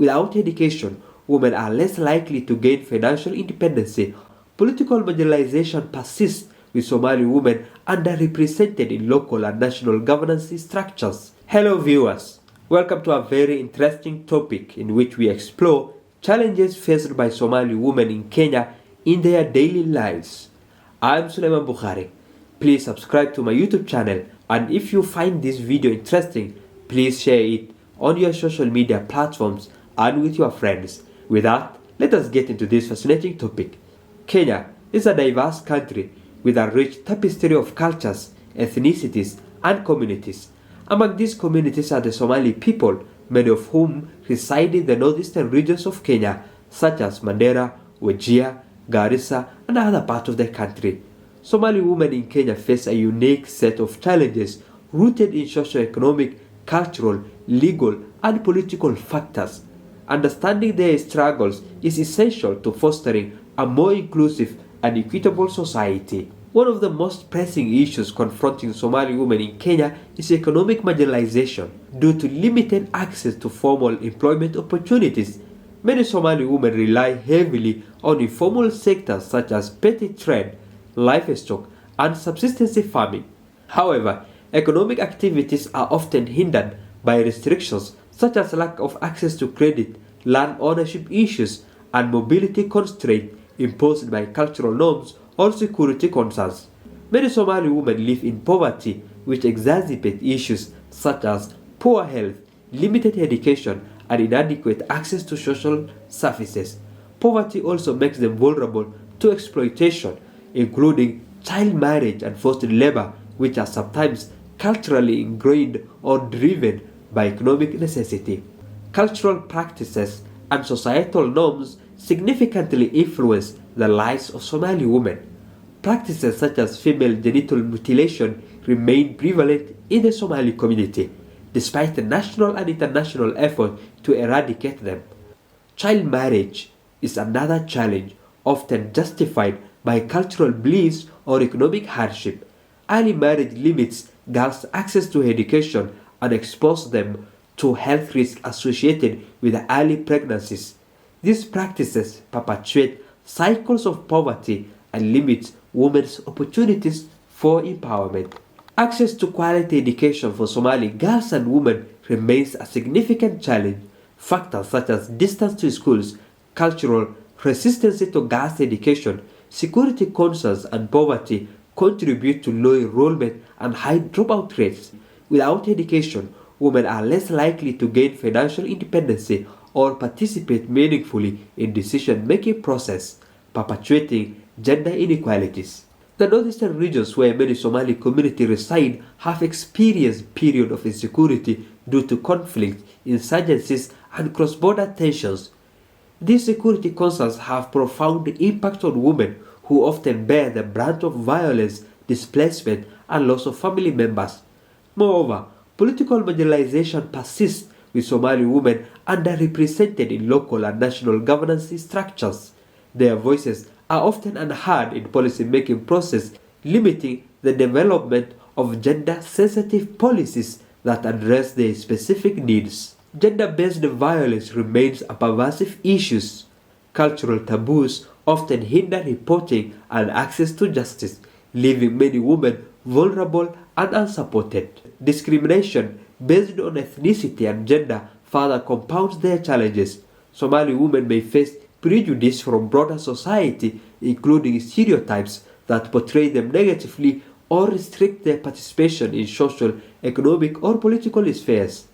Without education, women are less likely to gain financial independence. Political marginalization persists, with Somali women underrepresented in local and national governance structures. Hello viewers, welcome to a very interesting topic in which we explore challenges faced by Somali women in Kenya in their daily lives. I'm Suleiman Bukhari. Please subscribe to my YouTube channel, and if you find this video interesting, please share it on your social media platforms and with your friends. With that, let us get into this fascinating topic. Kenya is a diverse country with a rich tapestry of cultures, ethnicities, and communities. Among these communities are the Somali people, many of whom reside in the northeastern regions of Kenya, such as Mandera, Wajir, Garissa, and other parts of the country. Somali women in Kenya face a unique set of challenges rooted in socio-economic, cultural, legal, and political factors. Understanding their struggles is essential to fostering a more inclusive and equitable society. One of the most pressing issues confronting Somali women in Kenya is economic marginalization due to limited access to formal employment opportunities. Many Somali women rely heavily on informal sectors such as petty trade, livestock, and subsistence farming. However, economic activities are often hindered by restrictions such as lack of access to credit, land ownership issues, and mobility constraints imposed by cultural norms or security concerns. Many Somali women live in poverty, which exacerbates issues such as poor health, limited education, and inadequate access to social services. Poverty also makes them vulnerable to exploitation, including child marriage and forced labor, which are sometimes culturally ingrained or driven by economic necessity. Cultural practices and societal norms significantly influence the lives of Somali women. Practices such as female genital mutilation remain prevalent in the Somali community, despite the national and international effort to eradicate them. Child marriage is another challenge, often justified by cultural beliefs or economic hardship. Early marriage limits girls' access to education and exposes them to health risks associated with early pregnancies. These practices perpetuate cycles of poverty and limit women's opportunities for empowerment. Access to quality education for Somali girls and women remains a significant challenge. Factors such as distance to schools, cultural resistance to girls' education, security concerns, and poverty contribute to low enrollment and high dropout rates. Without education, women are less likely to gain financial independence or participate meaningfully in decision-making process, perpetuating gender inequalities. The northeastern regions where many Somali communities reside have experienced periods of insecurity due to conflict, insurgencies, and cross-border tensions. These security concerns have profound impact on women who often bear the brunt of violence, displacement, and loss of family members. Moreover, political marginalization persists, with Somali women underrepresented in local and national governance structures. Their voices are often unheard in policy-making process, limiting the development of gender-sensitive policies that address their specific needs. Gender-based violence remains a pervasive issue. Cultural taboos often hinder reporting and access to justice, leaving many women vulnerable and unsupported. Discrimination based on ethnicity and gender further compounds their challenges. Somali women may face prejudice from broader society, including stereotypes that portray them negatively or restrict their participation in social, economic, or political spheres.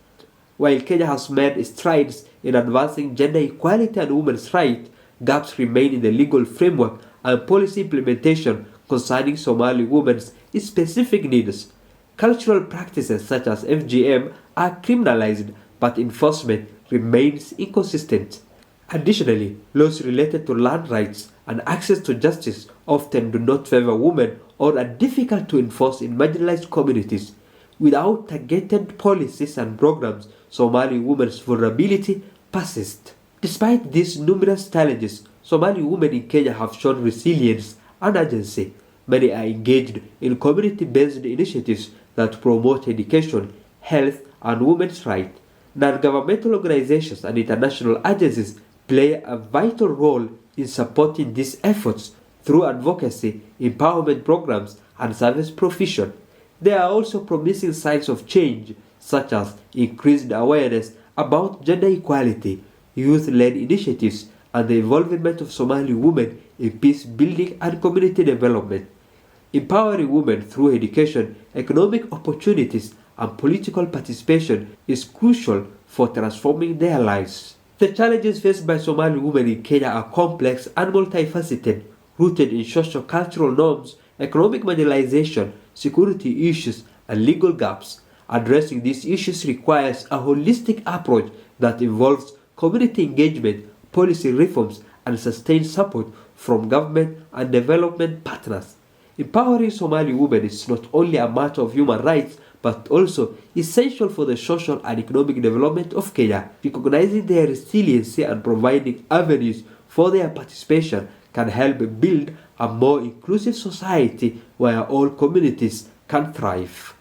While Kenya has made strides in advancing gender equality and women's rights, gaps remain in the legal framework and policy implementation concerning Somali women's specific needs. Cultural practices such as FGM are criminalized, but enforcement remains inconsistent. Additionally, laws related to land rights and access to justice often do not favor women or are difficult to enforce in marginalized communities. Without targeted policies and programs, Somali women's vulnerability persists. Despite these numerous challenges, Somali women in Kenya have shown resilience and agency. Many are engaged in community-based initiatives that promote education, health, and women's rights. Non-governmental organizations and international agencies play a vital role in supporting these efforts through advocacy, empowerment programs, and service provision. There are also promising signs of change, such as increased awareness about gender equality, youth-led initiatives, and the involvement of Somali women in peace building and community development. Empowering women through education, economic opportunities, and political participation is crucial for transforming their lives. The challenges faced by Somali women in Kenya are complex and multifaceted, rooted in socio-cultural norms, economic marginalization, security issues, and legal gaps. Addressing these issues requires a holistic approach that involves community engagement, policy reforms, and sustained support from government and development partners. Empowering Somali women is not only a matter of human rights but also essential for the social and economic development of Kenya. Recognizing their resiliency and providing avenues for their participation can help build a more inclusive society where all communities can thrive.